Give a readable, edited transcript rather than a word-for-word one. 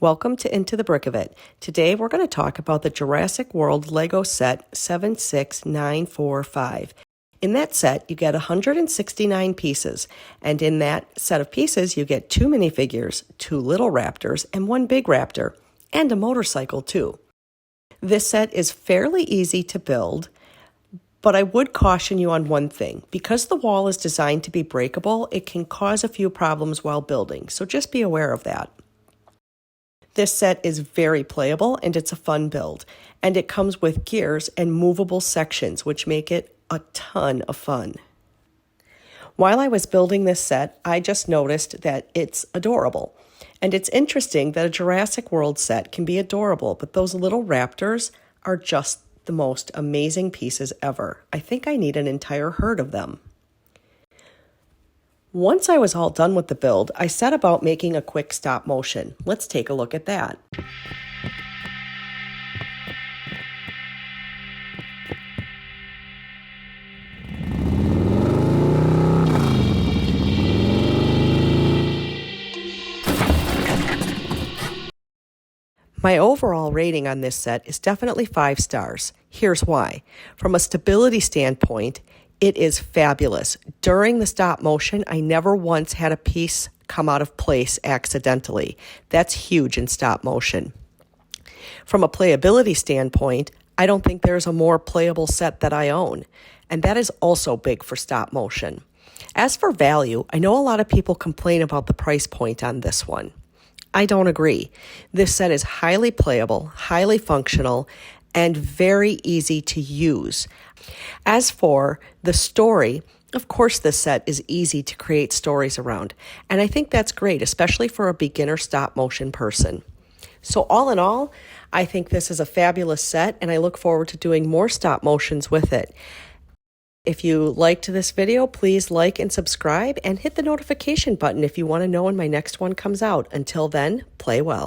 Welcome to Into the Brick of It. Today we're going to talk about the Jurassic World Lego Set 76945. In that set, you get 169 pieces, and in that set of pieces, you get 2 minifigures, 2 little raptors, and 1 big raptor, and a motorcycle too. This set is fairly easy to build, but I would caution you on one thing. Because the wall is designed to be breakable, it can cause a few problems while building, so just be aware of that. This set is very playable and it's a fun build, and it comes with gears and movable sections, which make it a ton of fun. While I was building this set, I just noticed that it's adorable. And it's interesting that a Jurassic World set can be adorable, but those little raptors are just the most amazing pieces ever. I think I need an entire herd of them. Once I was all done with the build, I set about making a quick stop motion. Let's take a look at that. My overall rating on this set is definitely 5 stars. Here's why. From a stability standpoint, it is fabulous. During the stop motion, I never once had a piece come out of place accidentally. That's huge in stop motion. From a playability standpoint, I don't think there's a more playable set that I own, and that is also big for stop motion. As for value, I know a lot of people complain about the price point on this one. I don't agree. This set is highly playable, highly functional, and very easy to use. As for the story, of course this set is easy to create stories around, and I think that's great, especially for a beginner stop motion person. So all in all, I think this is a fabulous set, and I look forward to doing more stop motions with it. If you liked this video, please like and subscribe, and hit the notification button if you want to know when my next one comes out. Until then, play well.